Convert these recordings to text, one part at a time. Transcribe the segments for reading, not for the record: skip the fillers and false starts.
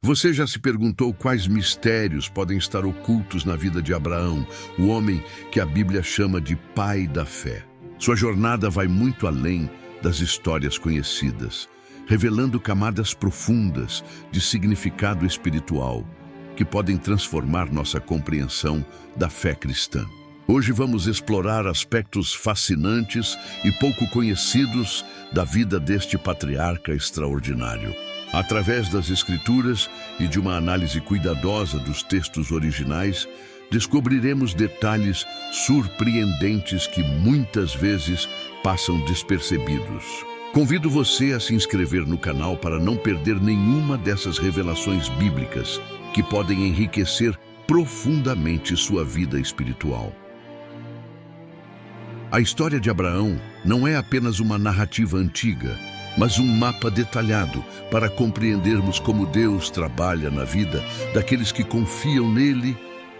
Você já se perguntou quais mistérios podem estar ocultos na vida de Abraão, o homem que a Bíblia chama de pai da fé? Sua jornada vai muito além das histórias conhecidas, revelando camadas profundas de significado espiritual que podem transformar nossa compreensão da fé cristã. Hoje vamos explorar aspectos fascinantes e pouco conhecidos da vida deste patriarca extraordinário. Através das Escrituras e de uma análise cuidadosa dos textos originais, descobriremos detalhes surpreendentes que muitas vezes passam despercebidos. Convido você a se inscrever no canal para não perder nenhuma dessas revelações bíblicas que podem enriquecer profundamente sua vida espiritual. A história de Abraão não é apenas uma narrativa antiga, mas um mapa detalhado para compreendermos como Deus trabalha na vida daqueles que confiam nele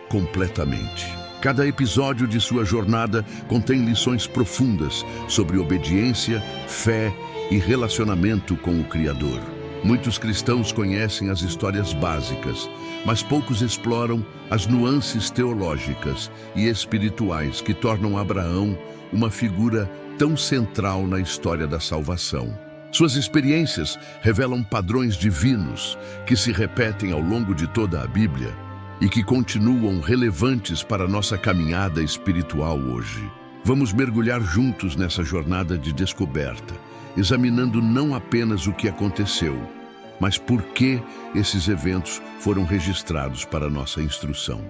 completamente. Cada episódio de sua jornada contém lições profundas sobre obediência, fé e relacionamento com o Criador. Muitos cristãos conhecem as histórias básicas, mas poucos exploram as nuances teológicas e espirituais que tornam Abraão uma figura tão central na história da salvação. Suas experiências revelam padrões divinos que se repetem ao longo de toda a Bíblia e que continuam relevantes para a nossa caminhada espiritual hoje. Vamos mergulhar juntos nessa jornada de descoberta, examinando não apenas o que aconteceu, mas por que esses eventos foram registrados para nossa instrução.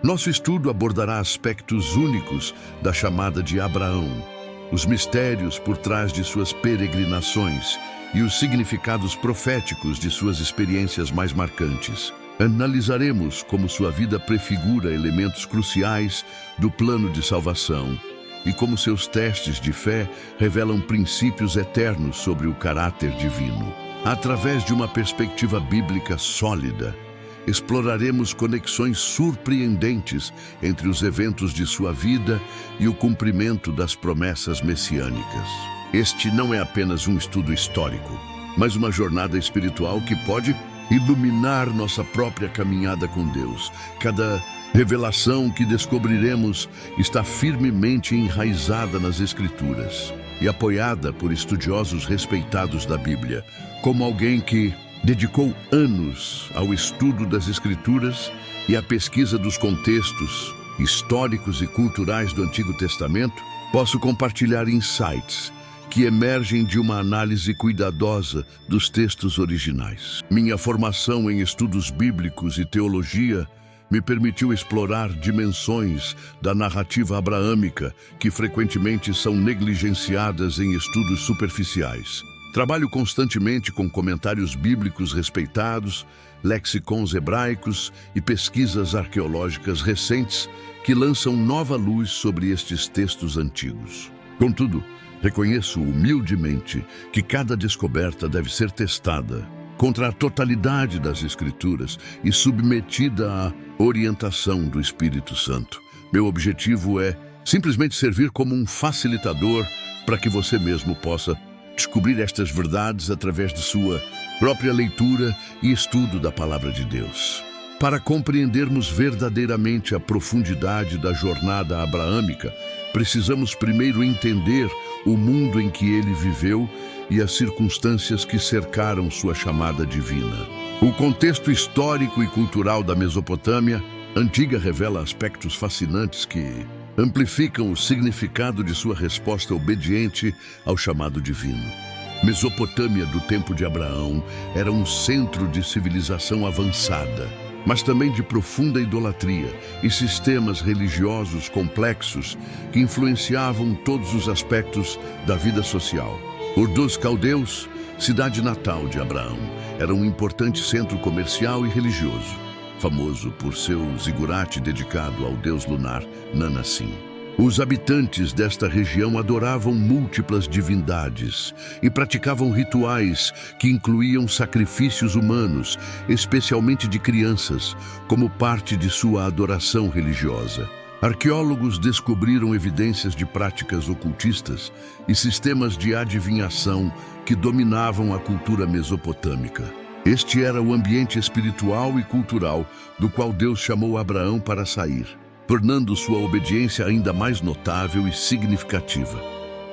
Nosso estudo abordará aspectos únicos da chamada de Abraão, os mistérios por trás de suas peregrinações e os significados proféticos de suas experiências mais marcantes. Analisaremos como sua vida prefigura elementos cruciais do plano de salvação e como seus testes de fé revelam princípios eternos sobre o caráter divino. Através de uma perspectiva bíblica sólida, exploraremos conexões surpreendentes entre os eventos de sua vida e o cumprimento das promessas messiânicas. Este não é apenas um estudo histórico, mas uma jornada espiritual que pode iluminar nossa própria caminhada com Deus. Cada revelação que descobriremos está firmemente enraizada nas Escrituras e apoiada por estudiosos respeitados da Bíblia. Como alguém que dedicou anos ao estudo das Escrituras e à pesquisa dos contextos históricos e culturais do Antigo Testamento, posso compartilhar insights que emergem de uma análise cuidadosa dos textos originais. Minha formação em estudos bíblicos e teologia me permitiu explorar dimensões da narrativa abraâmica que frequentemente são negligenciadas em estudos superficiais. Trabalho constantemente com comentários bíblicos respeitados, lexicons hebraicos e pesquisas arqueológicas recentes que lançam nova luz sobre estes textos antigos. Contudo, reconheço humildemente que cada descoberta deve ser testada contra a totalidade das Escrituras e submetida à orientação do Espírito Santo. Meu objetivo é simplesmente servir como um facilitador para que você mesmo possa descobrir estas verdades através de sua própria leitura e estudo da Palavra de Deus. Para compreendermos verdadeiramente a profundidade da jornada abraâmica, precisamos primeiro entender o mundo em que ele viveu e as circunstâncias que cercaram sua chamada divina. O contexto histórico e cultural da Mesopotâmia antiga revela aspectos fascinantes que amplificam o significado de sua resposta obediente ao chamado divino. Mesopotâmia do tempo de Abraão era um centro de civilização avançada, mas também de profunda idolatria e sistemas religiosos complexos que influenciavam todos os aspectos da vida social. Ur dos Caldeus, cidade natal de Abraão, era um importante centro comercial e religioso, famoso por seu zigurate dedicado ao deus lunar Nanassim. Os habitantes desta região adoravam múltiplas divindades e praticavam rituais que incluíam sacrifícios humanos, especialmente de crianças, como parte de sua adoração religiosa. Arqueólogos descobriram evidências de práticas ocultistas e sistemas de adivinhação que dominavam a cultura mesopotâmica. Este era o ambiente espiritual e cultural do qual Deus chamou Abraão para sair, tornando sua obediência ainda mais notável e significativa.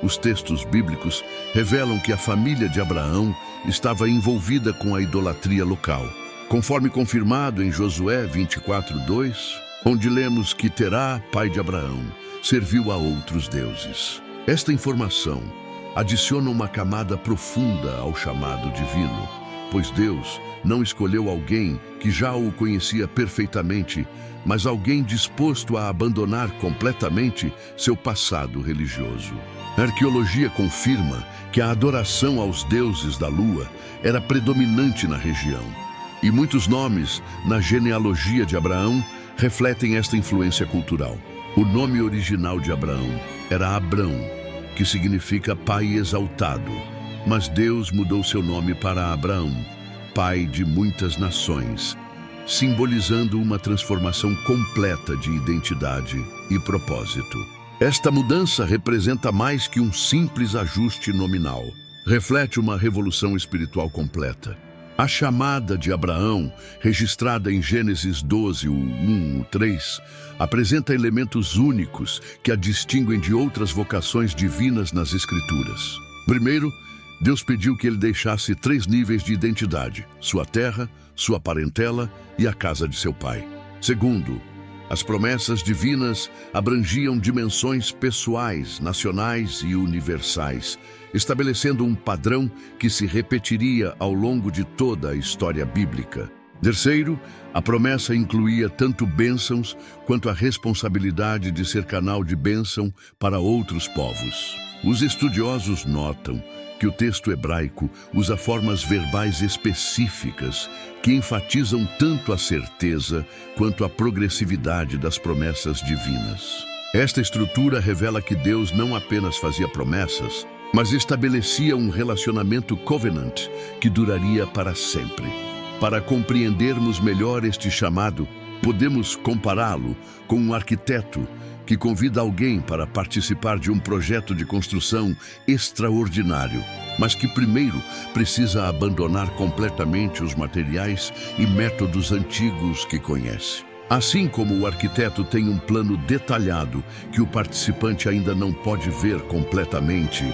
Os textos bíblicos revelam que a família de Abraão estava envolvida com a idolatria local, conforme confirmado em Josué 24:2, onde lemos que Terá, pai de Abraão, serviu a outros deuses. Esta informação adiciona uma camada profunda ao chamado divino, pois Deus não escolheu alguém que já o conhecia perfeitamente, mas alguém disposto a abandonar completamente seu passado religioso. A arqueologia confirma que a adoração aos deuses da lua era predominante na região, e muitos nomes na genealogia de Abraão refletem esta influência cultural. O nome original de Abraão era Abrão, que significa pai exaltado, mas Deus mudou seu nome para Abraão, pai de muitas nações, simbolizando uma transformação completa de identidade e propósito. Esta mudança representa mais que um simples ajuste nominal. Reflete uma revolução espiritual completa. A chamada de Abraão, registrada em Gênesis 12, 1, 3, apresenta elementos únicos que a distinguem de outras vocações divinas nas Escrituras. Primeiro, Deus pediu que ele deixasse 3 níveis de identidade: sua terra, sua parentela e a casa de seu pai. Segundo, as promessas divinas abrangiam dimensões pessoais, nacionais e universais, estabelecendo um padrão que se repetiria ao longo de toda a história bíblica. Terceiro, a promessa incluía tanto bênçãos quanto a responsabilidade de ser canal de bênção para outros povos. Os estudiosos notam que o texto hebraico usa formas verbais específicas que enfatizam tanto a certeza quanto a progressividade das promessas divinas. Esta estrutura revela que Deus não apenas fazia promessas, mas estabelecia um relacionamento covenant que duraria para sempre. Para compreendermos melhor este chamado, podemos compará-lo com um arquiteto que convida alguém para participar de um projeto de construção extraordinário, mas que primeiro precisa abandonar completamente os materiais e métodos antigos que conhece. Assim como o arquiteto tem um plano detalhado que o participante ainda não pode ver completamente,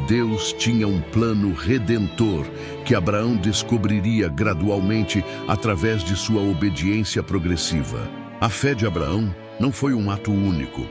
Deus tinha um plano redentor que Abraão descobriria gradualmente através de sua obediência progressiva. A fé de Abraão não foi um ato único,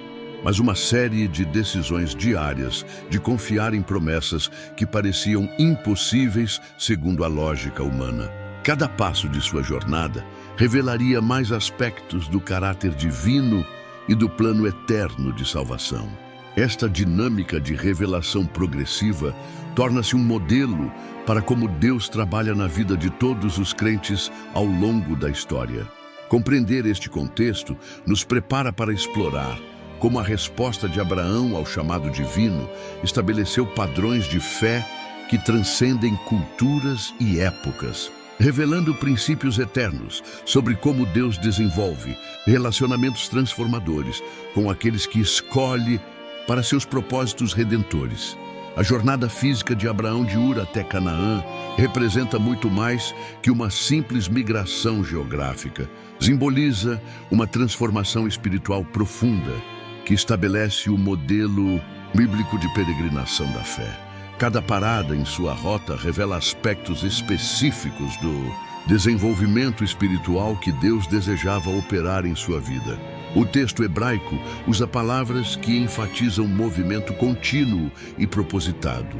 mas uma série de decisões diárias de confiar em promessas que pareciam impossíveis segundo a lógica humana. Cada passo de sua jornada revelaria mais aspectos do caráter divino e do plano eterno de salvação. Esta dinâmica de revelação progressiva torna-se um modelo para como Deus trabalha na vida de todos os crentes ao longo da história. Compreender este contexto nos prepara para explorar como a resposta de Abraão ao chamado divino estabeleceu padrões de fé que transcendem culturas e épocas, revelando princípios eternos sobre como Deus desenvolve relacionamentos transformadores com aqueles que escolhe para seus propósitos redentores. A jornada física de Abraão de Ur até Canaã representa muito mais que uma simples migração geográfica. Simboliza uma transformação espiritual profunda que estabelece o modelo bíblico de peregrinação da fé. Cada parada em sua rota revela aspectos específicos do desenvolvimento espiritual que Deus desejava operar em sua vida. O texto hebraico usa palavras que enfatizam movimento contínuo e propositado,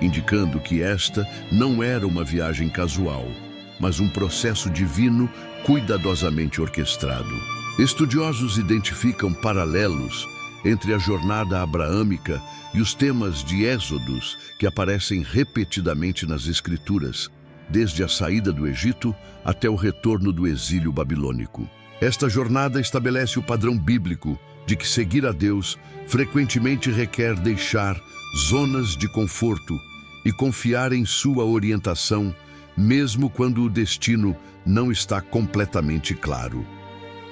indicando que esta não era uma viagem casual, mas um processo divino cuidadosamente orquestrado. Estudiosos identificam paralelos entre a jornada abraâmica e os temas de Êxodos que aparecem repetidamente nas Escrituras, desde a saída do Egito até o retorno do exílio babilônico. Esta jornada estabelece o padrão bíblico de que seguir a Deus frequentemente requer deixar zonas de conforto e confiar em sua orientação, mesmo quando o destino não está completamente claro.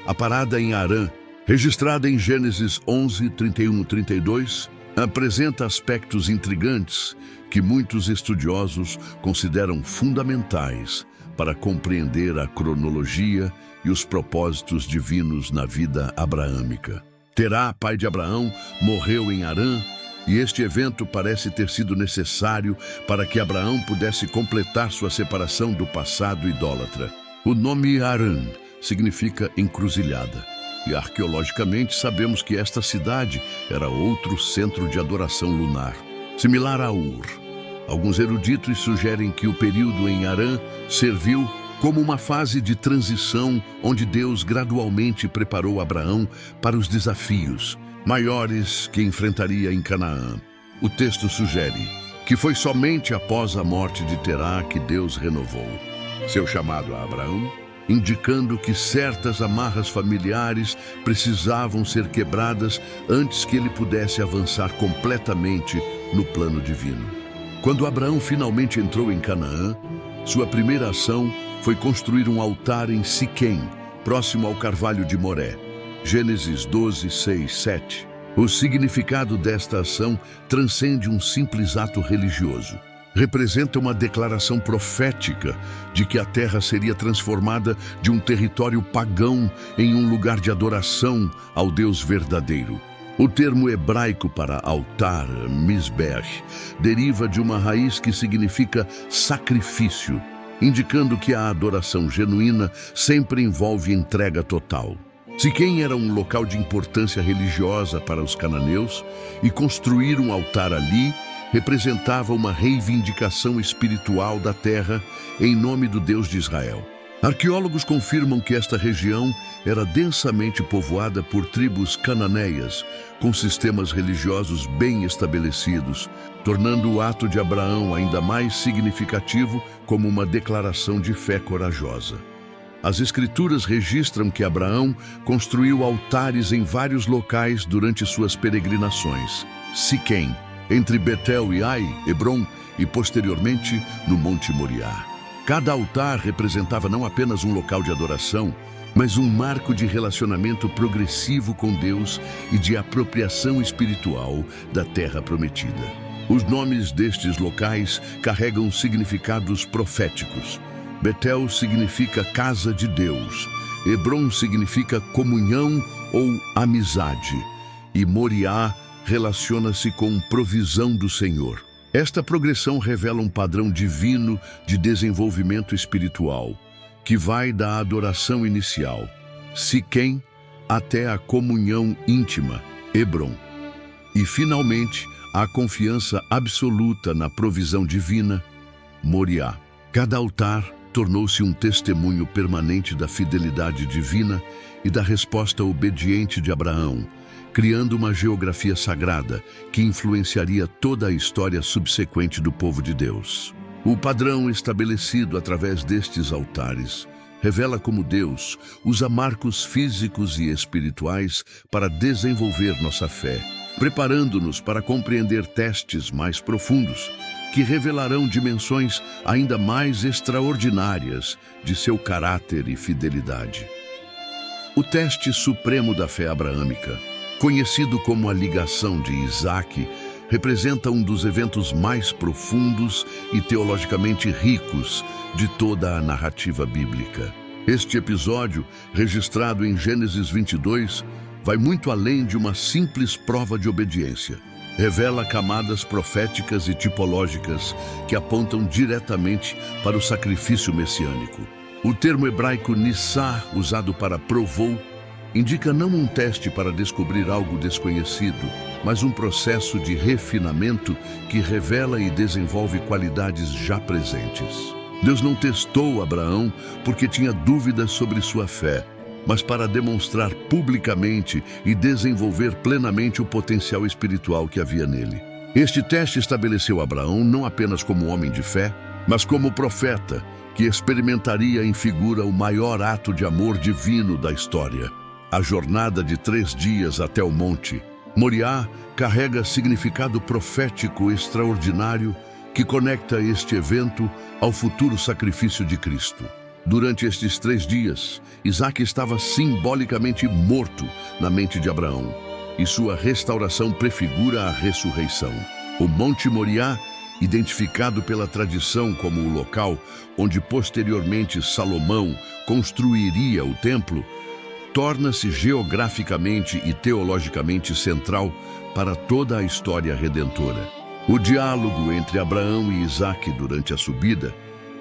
A parada em Harã, registrada em Gênesis 11, 31 e 32, apresenta aspectos intrigantes que muitos estudiosos consideram fundamentais para compreender a cronologia e os propósitos divinos na vida abraâmica. Terá, pai de Abraão, morreu em Harã, e este evento parece ter sido necessário para que Abraão pudesse completar sua separação do passado idólatra. O nome Harã significa encruzilhada, e arqueologicamente sabemos que esta cidade era outro centro de adoração lunar, similar a Ur. Alguns eruditos sugerem que o período em Harã serviu como uma fase de transição onde Deus gradualmente preparou Abraão para os desafios maiores que enfrentaria em Canaã. O texto sugere que foi somente após a morte de Terá que Deus renovou seu chamado a Abraão, indicando que certas amarras familiares precisavam ser quebradas antes que ele pudesse avançar completamente no plano divino. Quando Abraão finalmente entrou em Canaã, sua primeira ação foi construir um altar em Siquém, próximo ao Carvalho de Moré. Gênesis 12, 6, 7. O significado desta ação transcende um simples ato religioso. Representa uma declaração profética de que a terra seria transformada de um território pagão em um lugar de adoração ao Deus verdadeiro. O termo hebraico para altar, misber, deriva de uma raiz que significa sacrifício, indicando que a adoração genuína sempre envolve entrega total. Siquém era um local de importância religiosa para os cananeus, e construir um altar ali representava uma reivindicação espiritual da terra em nome do Deus de Israel. Arqueólogos confirmam que esta região era densamente povoada por tribos cananeias, com sistemas religiosos bem estabelecidos, tornando o ato de Abraão ainda mais significativo como uma declaração de fé corajosa. As Escrituras registram que Abraão construiu altares em vários locais durante suas peregrinações. Siquém, entre Betel e Ai, Hebrom, e posteriormente no Monte Moriá. Cada altar representava não apenas um local de adoração, mas um marco de relacionamento progressivo com Deus e de apropriação espiritual da terra prometida. Os nomes destes locais carregam significados proféticos. Betel significa casa de Deus, Hebrom significa comunhão ou amizade, e Moriá relaciona-se com provisão do Senhor. Esta progressão revela um padrão divino de desenvolvimento espiritual, que vai da adoração inicial, Siquém, até a comunhão íntima, Hebrom, e finalmente a confiança absoluta na provisão divina, Moriá. Cada altar tornou-se um testemunho permanente da fidelidade divina e da resposta obediente de Abraão, criando uma geografia sagrada que influenciaria toda a história subsequente do povo de Deus. O padrão estabelecido através destes altares revela como Deus usa marcos físicos e espirituais para desenvolver nossa fé, preparando-nos para compreender testes mais profundos, que revelarão dimensões ainda mais extraordinárias de seu caráter e fidelidade. O teste supremo da fé abraâmica, conhecido como a ligação de Isaac, representa um dos eventos mais profundos e teologicamente ricos de toda a narrativa bíblica. Este episódio, registrado em Gênesis 22, vai muito além de uma simples prova de obediência. Revela camadas proféticas e tipológicas que apontam diretamente para o sacrifício messiânico. O termo hebraico nissá, usado para provou, indica não um teste para descobrir algo desconhecido, mas um processo de refinamento que revela e desenvolve qualidades já presentes. Deus não testou Abraão porque tinha dúvidas sobre sua fé, mas para demonstrar publicamente e desenvolver plenamente o potencial espiritual que havia nele. Este teste estabeleceu Abraão não apenas como homem de fé, mas como profeta, que experimentaria em figura o maior ato de amor divino da história. A jornada de 3 dias até o monte Moriá carrega significado profético extraordinário que conecta este evento ao futuro sacrifício de Cristo. Durante estes 3 dias, Isaac estava simbolicamente morto na mente de Abraão, e sua restauração prefigura a ressurreição. O Monte Moriá identificado pela tradição como o local onde posteriormente Salomão construiria o templo, torna-se geograficamente e teologicamente central para toda a história redentora. O diálogo entre Abraão e Isaque durante a subida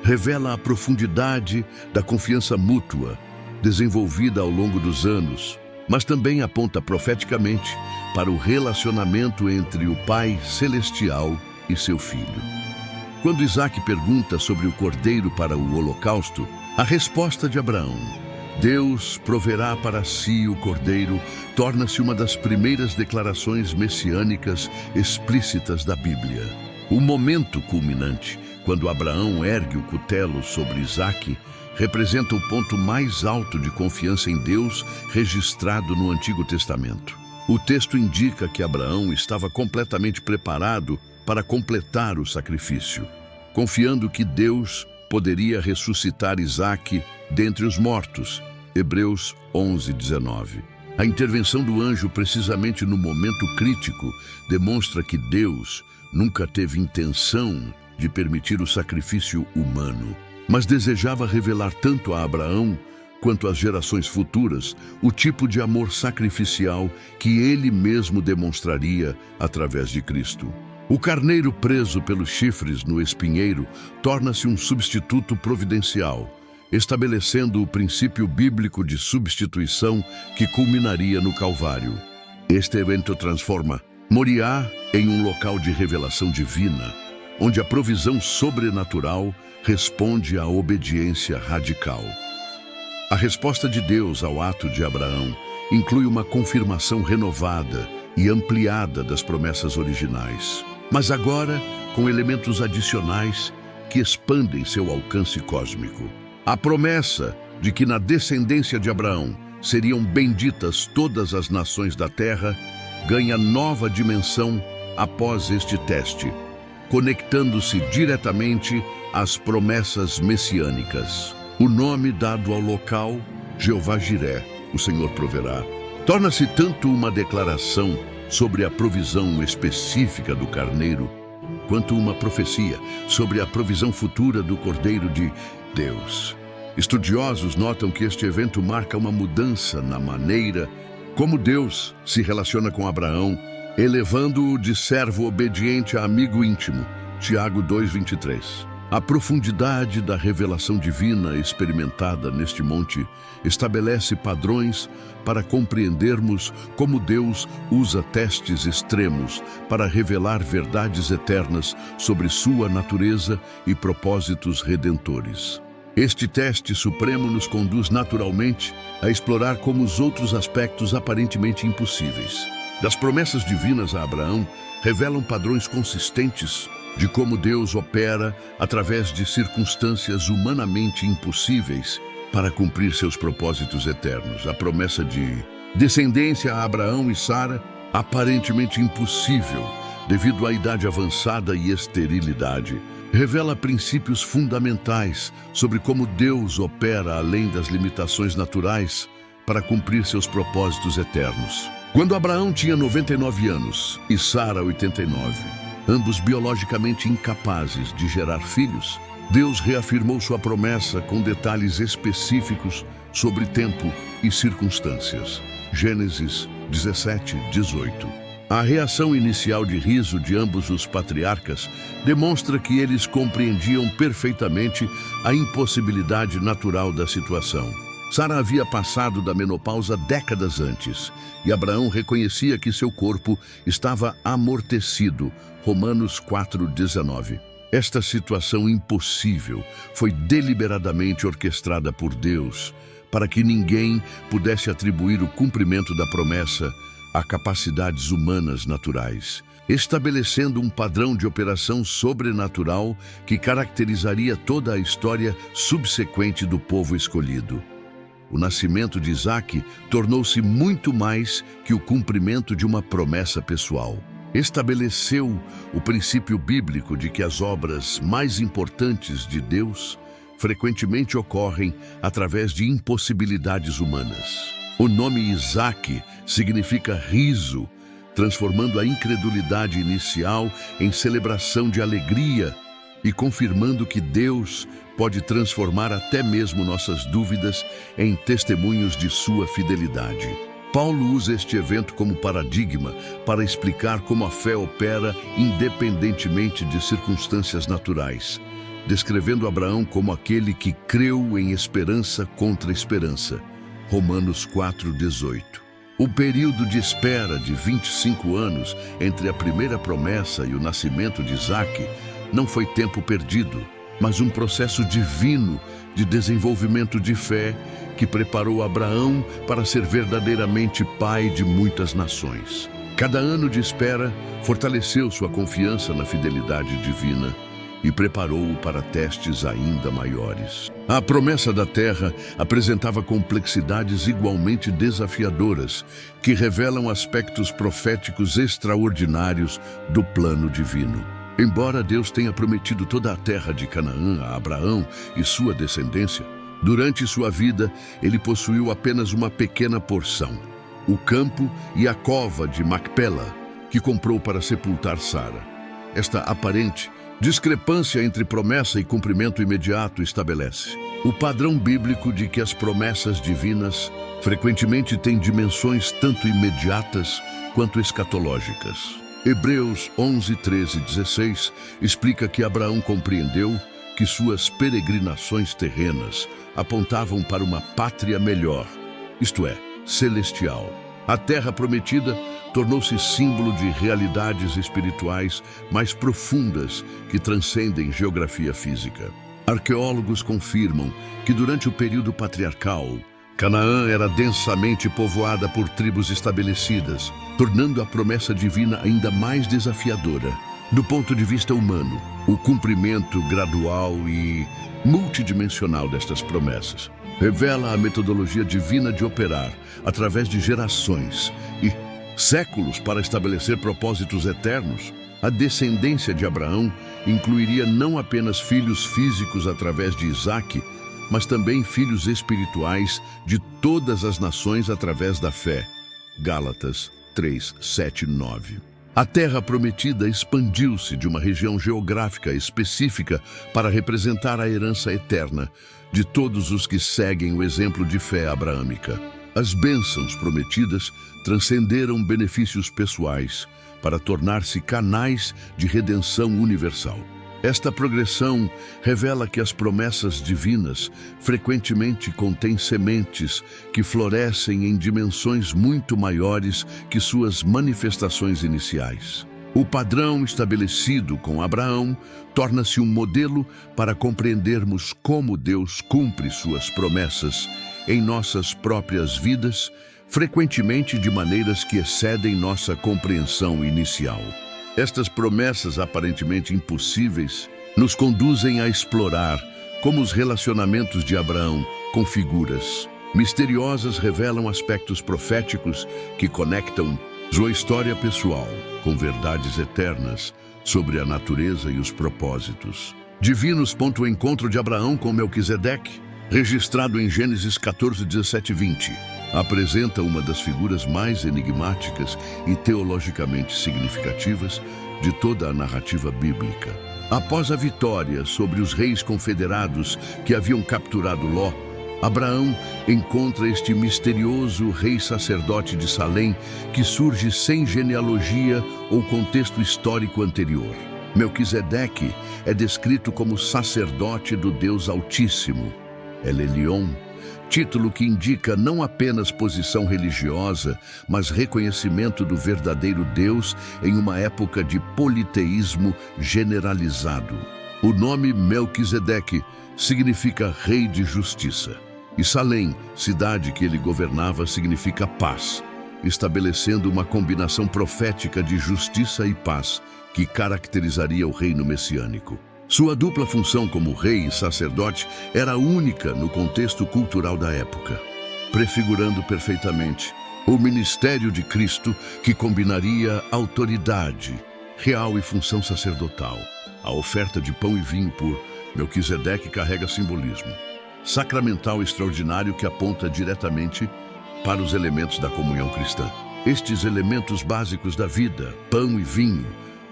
revela a profundidade da confiança mútua desenvolvida ao longo dos anos, mas também aponta profeticamente para o relacionamento entre o Pai Celestial e seu filho. Quando Isaque pergunta sobre o cordeiro para o holocausto, a resposta de Abraão, Deus proverá para si o cordeiro, torna-se uma das primeiras declarações messiânicas explícitas da Bíblia. O momento culminante, quando Abraão ergue o cutelo sobre Isaque, representa o ponto mais alto de confiança em Deus registrado no Antigo Testamento. O texto indica que Abraão estava completamente preparado para completar o sacrifício, confiando que Deus poderia ressuscitar Isaque dentre os mortos. Hebreus 11:19. A intervenção do anjo precisamente no momento crítico demonstra que Deus nunca teve intenção de permitir o sacrifício humano, mas desejava revelar tanto a Abraão quanto às gerações futuras o tipo de amor sacrificial que ele mesmo demonstraria através de Cristo. O carneiro preso pelos chifres no espinheiro torna-se um substituto providencial, estabelecendo o princípio bíblico de substituição que culminaria no Calvário. Este evento transforma Moriá em um local de revelação divina, onde a provisão sobrenatural responde à obediência radical. A resposta de Deus ao ato de Abraão inclui uma confirmação renovada e ampliada das promessas originais, mas agora com elementos adicionais que expandem seu alcance cósmico. A promessa de que na descendência de Abraão seriam benditas todas as nações da terra ganha nova dimensão após este teste, conectando-se diretamente às promessas messiânicas. O nome dado ao local, Jeová Jiré, o Senhor proverá, torna-se tanto uma declaração sobre a provisão específica do carneiro, quanto uma profecia sobre a provisão futura do Cordeiro de Deus. Estudiosos notam que este evento marca uma mudança na maneira como Deus se relaciona com Abraão, elevando-o de servo obediente a amigo íntimo. Tiago 2:23. A profundidade da revelação divina experimentada neste monte estabelece padrões para compreendermos como Deus usa testes extremos para revelar verdades eternas sobre sua natureza e propósitos redentores. Este teste supremo nos conduz naturalmente a explorar como os outros aspectos aparentemente impossíveis das promessas divinas a Abraão revelam padrões consistentes de como Deus opera através de circunstâncias humanamente impossíveis para cumprir seus propósitos eternos. A promessa de descendência a Abraão e Sara, aparentemente impossível devido à idade avançada e esterilidade, revela princípios fundamentais sobre como Deus opera além das limitações naturais para cumprir seus propósitos eternos. Quando Abraão tinha 99 anos e Sara 89, ambos biologicamente incapazes de gerar filhos, Deus reafirmou sua promessa com detalhes específicos sobre tempo e circunstâncias. Gênesis 17:18. A reação inicial de riso de ambos os patriarcas demonstra que eles compreendiam perfeitamente a impossibilidade natural da situação. Sara havia passado da menopausa décadas antes, e Abraão reconhecia que seu corpo estava amortecido. Romanos 4:19. Esta situação impossível foi deliberadamente orquestrada por Deus, para que ninguém pudesse atribuir o cumprimento da promessa a capacidades humanas naturais, estabelecendo um padrão de operação sobrenatural que caracterizaria toda a história subsequente do povo escolhido. O nascimento de Isaque tornou-se muito mais que o cumprimento de uma promessa pessoal. Estabeleceu o princípio bíblico de que as obras mais importantes de Deus frequentemente ocorrem através de impossibilidades humanas. O nome Isaque significa riso, transformando a incredulidade inicial em celebração de alegria e confirmando que Deus pode transformar até mesmo nossas dúvidas em testemunhos de sua fidelidade. Paulo usa este evento como paradigma para explicar como a fé opera independentemente de circunstâncias naturais, descrevendo Abraão como aquele que creu em esperança contra esperança. Romanos 4:18. O período de espera de 25 anos entre a primeira promessa e o nascimento de Isaque não foi tempo perdido, mas um processo divino de desenvolvimento de fé que preparou Abraão para ser verdadeiramente pai de muitas nações. Cada ano de espera fortaleceu sua confiança na fidelidade divina e preparou-o para testes ainda maiores. A promessa da terra apresentava complexidades igualmente desafiadoras, que revelam aspectos proféticos extraordinários do plano divino. Embora Deus tenha prometido toda a terra de Canaã a Abraão e sua descendência, durante sua vida ele possuiu apenas uma pequena porção, o campo e a cova de Macpela, que comprou para sepultar Sara. Esta aparente discrepância entre promessa e cumprimento imediato estabelece o padrão bíblico de que as promessas divinas frequentemente têm dimensões tanto imediatas quanto escatológicas. Hebreus 11, 13 e 16 explica que Abraão compreendeu que suas peregrinações terrenas apontavam para uma pátria melhor, isto é, celestial. A terra prometida tornou-se símbolo de realidades espirituais mais profundas que transcendem geografia física. Arqueólogos confirmam que durante o período patriarcal, Canaã era densamente povoada por tribos estabelecidas, tornando a promessa divina ainda mais desafiadora. Do ponto de vista humano, o cumprimento gradual e multidimensional destas promessas revela a metodologia divina de operar através de gerações e séculos para estabelecer propósitos eternos. A descendência de Abraão incluiria não apenas filhos físicos através de Isaque, mas também filhos espirituais de todas as nações através da fé. Gálatas 3, 7 e 9. A terra prometida expandiu-se de uma região geográfica específica para representar a herança eterna de todos os que seguem o exemplo de fé abraâmica. As bênçãos prometidas transcenderam benefícios pessoais para tornar-se canais de redenção universal. Esta progressão revela que as promessas divinas frequentemente contêm sementes que florescem em dimensões muito maiores que suas manifestações iniciais. O padrão estabelecido com Abraão torna-se um modelo para compreendermos como Deus cumpre suas promessas em nossas próprias vidas, frequentemente de maneiras que excedem nossa compreensão inicial. Estas promessas aparentemente impossíveis nos conduzem a explorar como os relacionamentos de Abraão com figuras misteriosas revelam aspectos proféticos que conectam sua história pessoal com verdades eternas sobre a natureza e os propósitos divinos. O encontro de Abraão com Melquisedeque, registrado em Gênesis 14, 17 e 20, apresenta uma das figuras mais enigmáticas e teologicamente significativas de toda a narrativa bíblica. Após a vitória sobre os reis confederados que haviam capturado Ló, Abraão encontra este misterioso rei sacerdote de Salém que surge sem genealogia ou contexto histórico anterior. Melquisedeque é descrito como sacerdote do Deus Altíssimo, El Elyon, título que indica não apenas posição religiosa, mas reconhecimento do verdadeiro Deus em uma época de politeísmo generalizado. O nome Melquisedeque significa rei de justiça, e Salém, cidade que ele governava, significa paz, estabelecendo uma combinação profética de justiça e paz que caracterizaria o reino messiânico. Sua dupla função como rei e sacerdote era única no contexto cultural da época, prefigurando perfeitamente o ministério de Cristo, que combinaria autoridade real e função sacerdotal. A oferta de pão e vinho por Melquisedeque carrega simbolismo sacramental extraordinário que aponta diretamente para os elementos da comunhão cristã. Estes elementos básicos da vida, pão e vinho,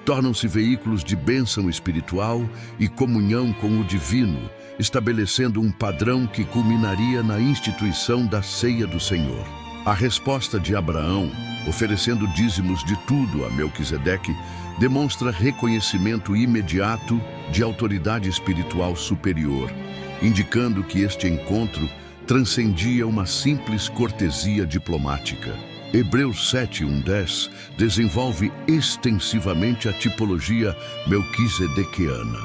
tornam-se veículos de bênção espiritual e comunhão com o divino, estabelecendo um padrão que culminaria na instituição da ceia do Senhor. A resposta de Abraão, oferecendo dízimos de tudo a Melquisedeque, demonstra reconhecimento imediato de autoridade espiritual superior, indicando que este encontro transcendia uma simples cortesia diplomática. Hebreus 7:10 desenvolve extensivamente a tipologia melquisedequiana,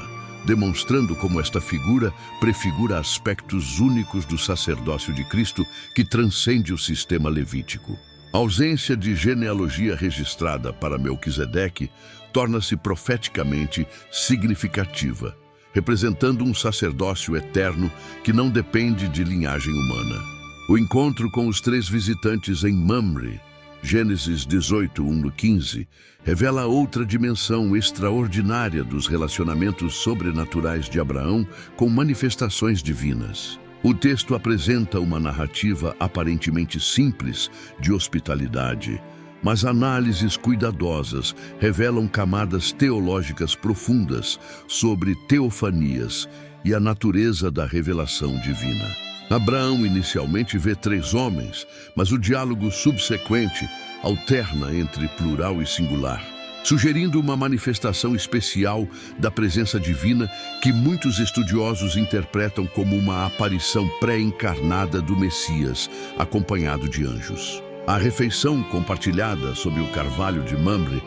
demonstrando como esta figura prefigura aspectos únicos do sacerdócio de Cristo que transcende o sistema levítico. A ausência de genealogia registrada para Melquisedeque torna-se profeticamente significativa, representando um sacerdócio eterno que não depende de linhagem humana. O encontro com os 3 visitantes em Mamre, Gênesis 18:1-15, revela outra dimensão extraordinária dos relacionamentos sobrenaturais de Abraão com manifestações divinas. O texto apresenta uma narrativa aparentemente simples de hospitalidade, mas análises cuidadosas revelam camadas teológicas profundas sobre teofanias e a natureza da revelação divina. Abraão inicialmente vê 3 homens, mas o diálogo subsequente alterna entre plural e singular, sugerindo uma manifestação especial da presença divina que muitos estudiosos interpretam como uma aparição pré-encarnada do Messias, acompanhado de anjos. A refeição compartilhada sob o carvalho de Mamre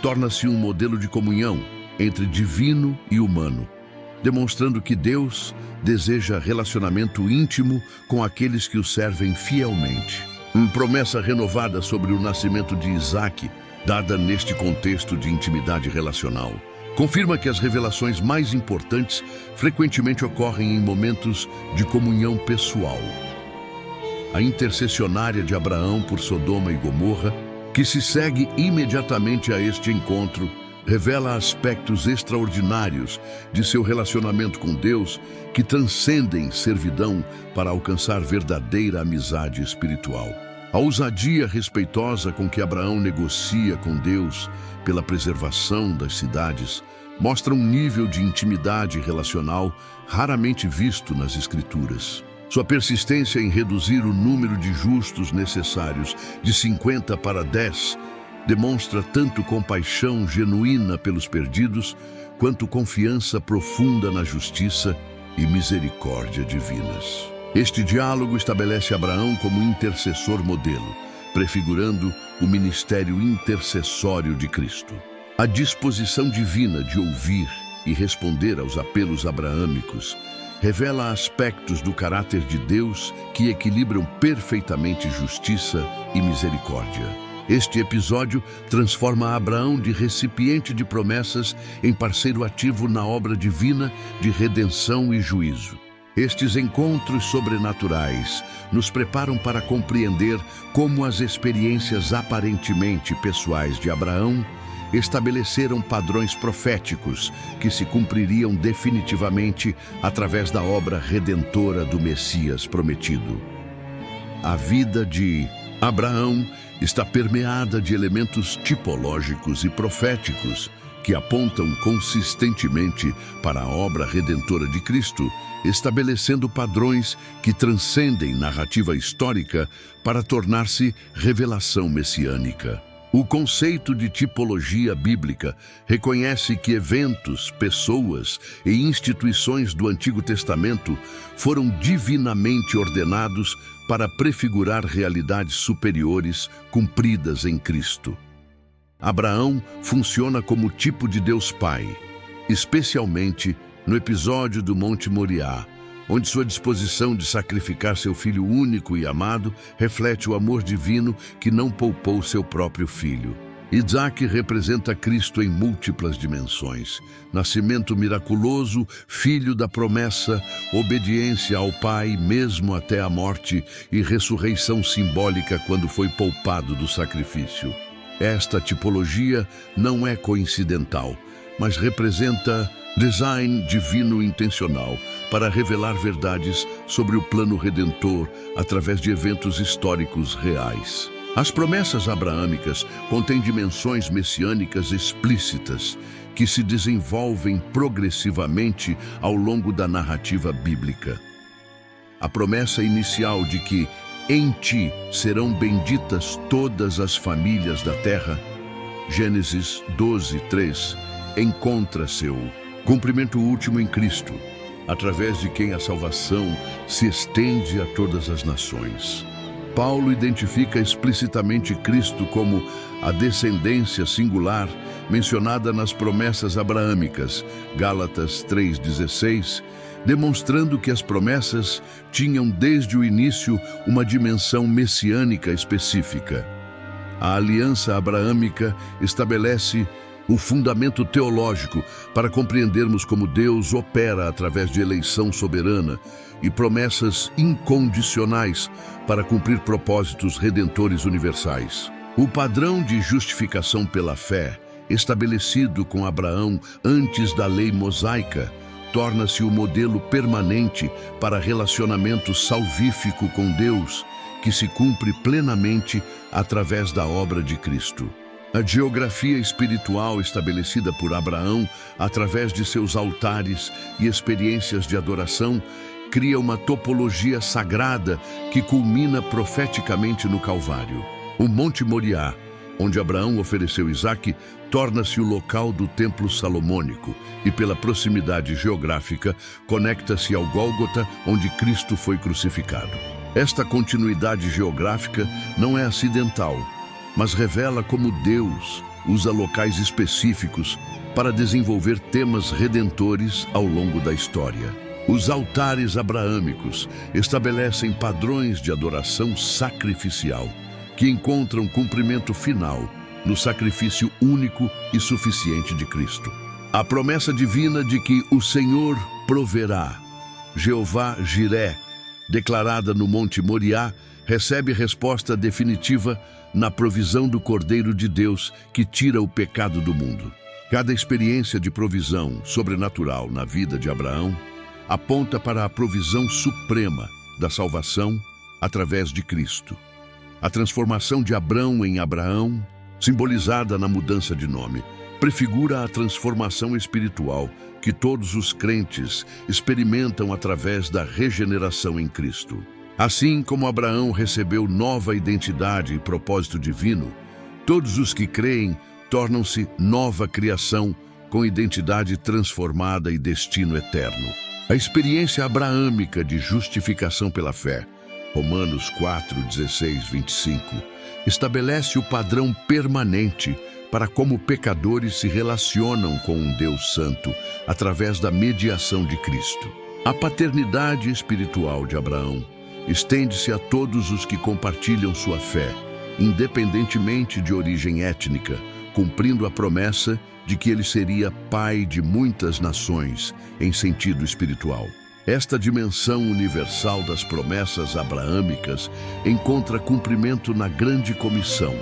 torna-se um modelo de comunhão entre divino e humano, demonstrando que Deus deseja relacionamento íntimo com aqueles que o servem fielmente. Uma promessa renovada sobre o nascimento de Isaque, dada neste contexto de intimidade relacional, confirma que as revelações mais importantes frequentemente ocorrem em momentos de comunhão pessoal. A intercessionária de Abraão por Sodoma e Gomorra, que se segue imediatamente a este encontro, revela aspectos extraordinários de seu relacionamento com Deus que transcendem servidão para alcançar verdadeira amizade espiritual. A ousadia respeitosa com que Abraão negocia com Deus pela preservação das cidades mostra um nível de intimidade relacional raramente visto nas Escrituras. Sua persistência em reduzir o número de justos necessários de 50 para 10 demonstra tanto compaixão genuína pelos perdidos, quanto confiança profunda na justiça e misericórdia divinas. Este diálogo estabelece Abraão como intercessor modelo, prefigurando o ministério intercessório de Cristo. A disposição divina de ouvir e responder aos apelos abraâmicos revela aspectos do caráter de Deus que equilibram perfeitamente justiça e misericórdia. Este episódio transforma Abraão de recipiente de promessas em parceiro ativo na obra divina de redenção e juízo. Estes encontros sobrenaturais nos preparam para compreender como as experiências aparentemente pessoais de Abraão estabeleceram padrões proféticos que se cumpririam definitivamente através da obra redentora do Messias prometido. A vida de Abraão está permeada de elementos tipológicos e proféticos que apontam consistentemente para a obra redentora de Cristo, estabelecendo padrões que transcendem narrativa histórica para tornar-se revelação messiânica. O conceito de tipologia bíblica reconhece que eventos, pessoas e instituições do Antigo Testamento foram divinamente ordenados para prefigurar realidades superiores cumpridas em Cristo. Abraão funciona como tipo de Deus Pai, especialmente no episódio do Monte Moriá, onde sua disposição de sacrificar seu filho único e amado reflete o amor divino que não poupou seu próprio filho. Isaque representa Cristo em múltiplas dimensões: nascimento miraculoso, filho da promessa, obediência ao Pai mesmo até a morte e ressurreição simbólica quando foi poupado do sacrifício. Esta tipologia não é coincidental, mas representa design divino intencional para revelar verdades sobre o plano redentor através de eventos históricos reais. As promessas abraâmicas contêm dimensões messiânicas explícitas que se desenvolvem progressivamente ao longo da narrativa bíblica. A promessa inicial de que em ti serão benditas todas as famílias da terra, Gênesis 12:3, encontra seu cumprimento último em Cristo, através de quem a salvação se estende a todas as nações. Paulo identifica explicitamente Cristo como a descendência singular mencionada nas promessas abraâmicas, Gálatas 3:16, demonstrando que as promessas tinham desde o início uma dimensão messiânica específica. A aliança abraâmica estabelece o fundamento teológico para compreendermos como Deus opera através de eleição soberana e promessas incondicionais para cumprir propósitos redentores universais. O padrão de justificação pela fé, estabelecido com Abraão antes da lei mosaica, torna-se o modelo permanente para relacionamento salvífico com Deus, que se cumpre plenamente através da obra de Cristo. A geografia espiritual estabelecida por Abraão através de seus altares e experiências de adoração cria uma topologia sagrada que culmina profeticamente no Calvário. O Monte Moriá, onde Abraão ofereceu Isaque, torna-se o local do Templo Salomônico e, pela proximidade geográfica, conecta-se ao Gólgota, onde Cristo foi crucificado. Esta continuidade geográfica não é acidental, mas revela como Deus usa locais específicos para desenvolver temas redentores ao longo da história. Os altares abraâmicos estabelecem padrões de adoração sacrificial que encontram cumprimento final no sacrifício único e suficiente de Cristo. A promessa divina de que o Senhor proverá, Jeová Jiré, declarada no Monte Moriá, recebe resposta definitiva na provisão do Cordeiro de Deus que tira o pecado do mundo. Cada experiência de provisão sobrenatural na vida de Abraão aponta para a provisão suprema da salvação através de Cristo. A transformação de Abrão em Abraão, simbolizada na mudança de nome, prefigura a transformação espiritual que todos os crentes experimentam através da regeneração em Cristo. Assim como Abraão recebeu nova identidade e propósito divino, todos os que creem tornam-se nova criação com identidade transformada e destino eterno. A experiência abraâmica de justificação pela fé, Romanos 4:16-25, estabelece o padrão permanente para como pecadores se relacionam com um Deus santo através da mediação de Cristo. A paternidade espiritual de Abraão estende-se a todos os que compartilham sua fé, independentemente de origem étnica, cumprindo a promessa de que ele seria pai de muitas nações em sentido espiritual. Esta dimensão universal das promessas abraâmicas encontra cumprimento na Grande Comissão,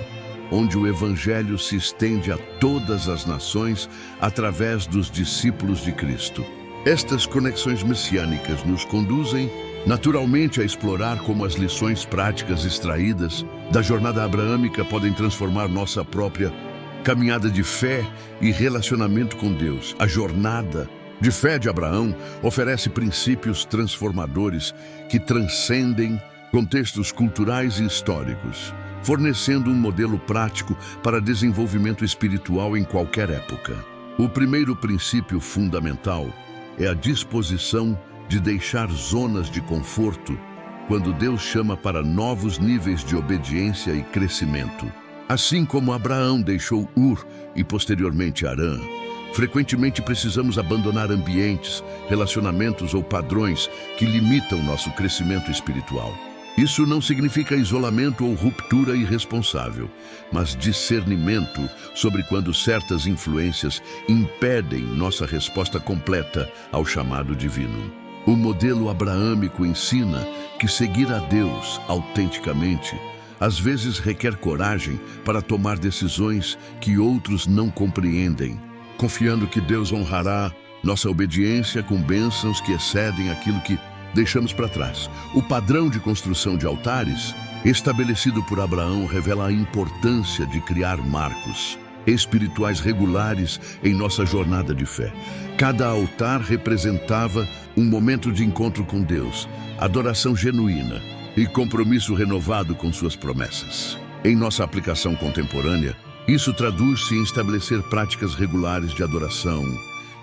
onde o Evangelho se estende a todas as nações através dos discípulos de Cristo. Estas conexões messiânicas nos conduzem naturalmente a explorar como as lições práticas extraídas da jornada abraâmica podem transformar nossa própria caminhada de fé e relacionamento com Deus. A jornada de fé de Abraão oferece princípios transformadores que transcendem contextos culturais e históricos, fornecendo um modelo prático para desenvolvimento espiritual em qualquer época. O primeiro princípio fundamental é a disposição de deixar zonas de conforto quando Deus chama para novos níveis de obediência e crescimento. Assim como Abraão deixou Ur e posteriormente Harã, frequentemente precisamos abandonar ambientes, relacionamentos ou padrões que limitam nosso crescimento espiritual. Isso não significa isolamento ou ruptura irresponsável, mas discernimento sobre quando certas influências impedem nossa resposta completa ao chamado divino. O modelo abraâmico ensina que seguir a Deus autenticamente às vezes requer coragem para tomar decisões que outros não compreendem, confiando que Deus honrará nossa obediência com bênçãos que excedem aquilo que deixamos para trás. O padrão de construção de altares estabelecido por Abraão revela a importância de criar marcos espirituais regulares em nossa jornada de fé. Cada altar representava um momento de encontro com Deus, adoração genuína e compromisso renovado com suas promessas. Em nossa aplicação contemporânea, isso traduz-se em estabelecer práticas regulares de adoração,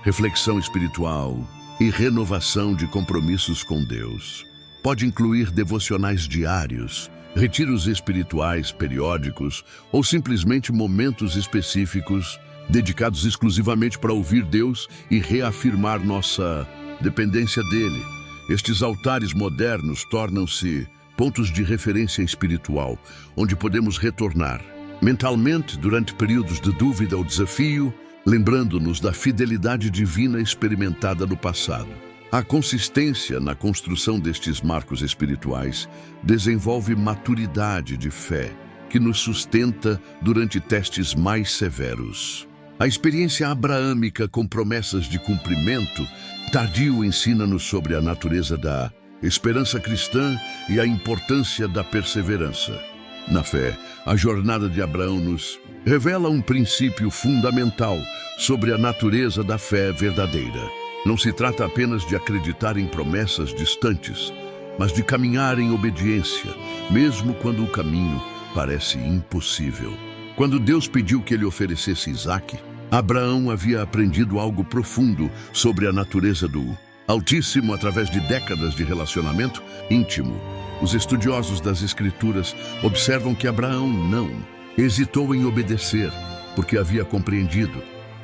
reflexão espiritual e renovação de compromissos com Deus. Pode incluir devocionais diários, retiros espirituais periódicos ou simplesmente momentos específicos dedicados exclusivamente para ouvir Deus e reafirmar nossa dependência dele. Estes altares modernos tornam-se pontos de referência espiritual, onde podemos retornar mentalmente durante períodos de dúvida ou desafio, lembrando-nos da fidelidade divina experimentada no passado. A consistência na construção destes marcos espirituais desenvolve maturidade de fé, que nos sustenta durante testes mais severos. A experiência abraâmica com promessas de cumprimento tardio ensina-nos sobre a natureza da esperança cristã e a importância da perseverança. Na fé, a jornada de Abraão nos revela um princípio fundamental sobre a natureza da fé verdadeira. Não se trata apenas de acreditar em promessas distantes, mas de caminhar em obediência, mesmo quando o caminho parece impossível. Quando Deus pediu que ele oferecesse Isaque, Abraão havia aprendido algo profundo sobre a natureza do Altíssimo através de décadas de relacionamento íntimo. Os estudiosos das Escrituras observam que Abraão não hesitou em obedecer, porque havia compreendido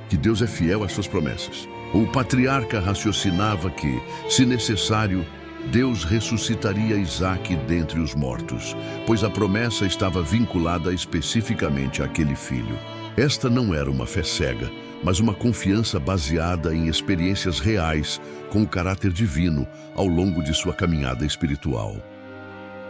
que Deus é fiel às suas promessas. O patriarca raciocinava que, se necessário, Deus ressuscitaria Isaque dentre os mortos, pois a promessa estava vinculada especificamente àquele filho. Esta não era uma fé cega, mas uma confiança baseada em experiências reais com o caráter divino ao longo de sua caminhada espiritual.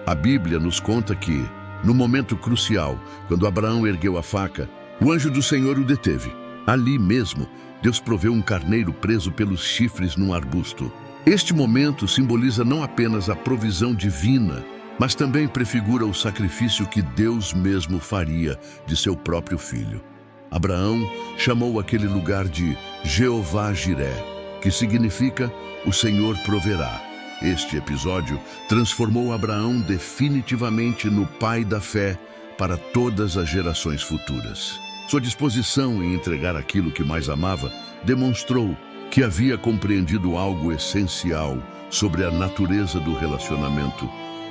A Bíblia nos conta que, no momento crucial, quando Abraão ergueu a faca, o anjo do Senhor o deteve. Ali mesmo, Deus proveu um carneiro preso pelos chifres num arbusto. Este momento simboliza não apenas a provisão divina, mas também prefigura o sacrifício que Deus mesmo faria de seu próprio filho. Abraão chamou aquele lugar de Jeová Jiré, que significa o Senhor proverá. Este episódio transformou Abraão definitivamente no pai da fé para todas as gerações futuras. Sua disposição em entregar aquilo que mais amava demonstrou que havia compreendido algo essencial sobre a natureza do relacionamento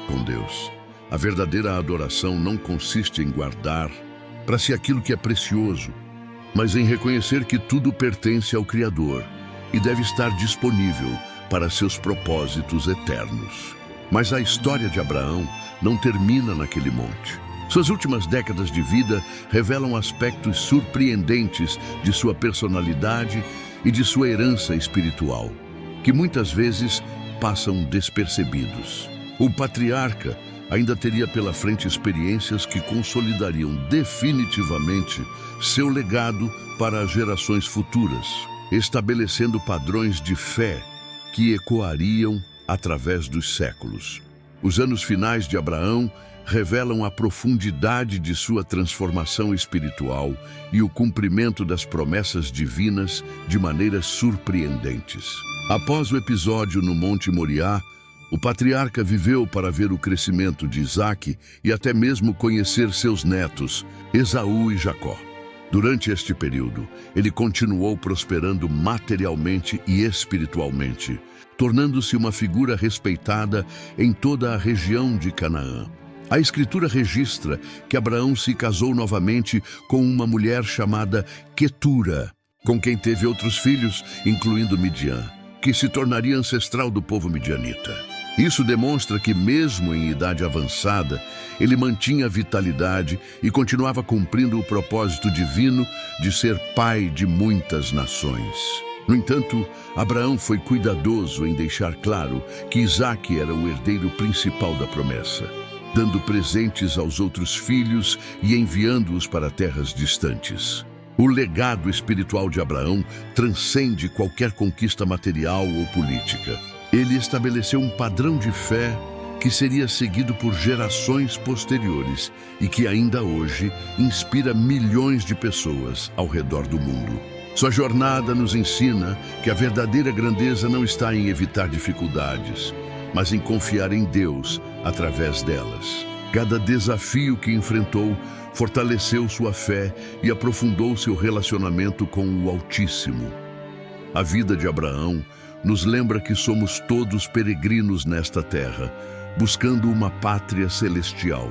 com Deus. A verdadeira adoração não consiste em guardar para si aquilo que é precioso, mas em reconhecer que tudo pertence ao Criador e deve estar disponível para seus propósitos eternos. Mas a história de Abraão não termina naquele monte. Suas últimas décadas de vida revelam aspectos surpreendentes de sua personalidade e de sua herança espiritual, que muitas vezes passam despercebidos. O patriarca ainda teria pela frente experiências que consolidariam definitivamente seu legado para as gerações futuras, estabelecendo padrões de fé que ecoariam através dos séculos. Os anos finais de Abraão revelam a profundidade de sua transformação espiritual e o cumprimento das promessas divinas de maneiras surpreendentes. Após o episódio no Monte Moriá, o patriarca viveu para ver o crescimento de Isaque e até mesmo conhecer seus netos, Esaú e Jacó. Durante este período, ele continuou prosperando materialmente e espiritualmente, tornando-se uma figura respeitada em toda a região de Canaã. A Escritura registra que Abraão se casou novamente com uma mulher chamada Quetura, com quem teve outros filhos, incluindo Midian, que se tornaria ancestral do povo midianita. Isso demonstra que, mesmo em idade avançada, ele mantinha vitalidade e continuava cumprindo o propósito divino de ser pai de muitas nações. No entanto, Abraão foi cuidadoso em deixar claro que Isaque era o herdeiro principal da promessa, dando presentes aos outros filhos e enviando-os para terras distantes. O legado espiritual de Abraão transcende qualquer conquista material ou política. Ele estabeleceu um padrão de fé que seria seguido por gerações posteriores e que ainda hoje inspira milhões de pessoas ao redor do mundo. Sua jornada nos ensina que a verdadeira grandeza não está em evitar dificuldades, mas em confiar em Deus através delas. Cada desafio que enfrentou fortaleceu sua fé e aprofundou seu relacionamento com o Altíssimo. A vida de Abraão nos lembra que somos todos peregrinos nesta terra, buscando uma pátria celestial.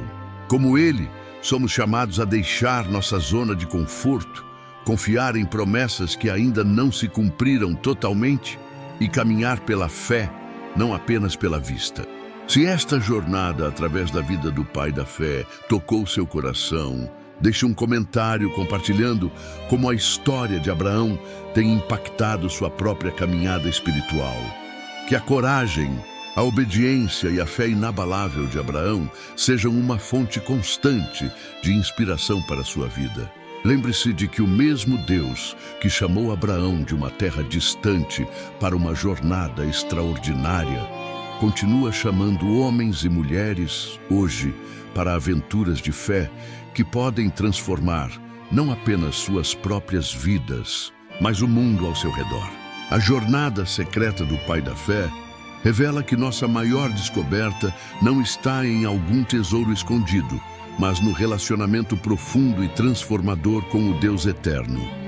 Como ele, somos chamados a deixar nossa zona de conforto, confiar em promessas que ainda não se cumpriram totalmente e caminhar pela fé, não apenas pela vista. Se esta jornada através da vida do pai da fé tocou seu coração, deixe um comentário compartilhando como a história de Abraão tem impactado sua própria caminhada espiritual. Que a coragem, a obediência e a fé inabalável de Abraão sejam uma fonte constante de inspiração para a sua vida. Lembre-se de que o mesmo Deus que chamou Abraão de uma terra distante para uma jornada extraordinária, continua chamando homens e mulheres hoje para aventuras de fé que podem transformar não apenas suas próprias vidas, mas o mundo ao seu redor. A jornada secreta do Pai da Fé revela que nossa maior descoberta não está em algum tesouro escondido, mas no relacionamento profundo e transformador com o Deus eterno.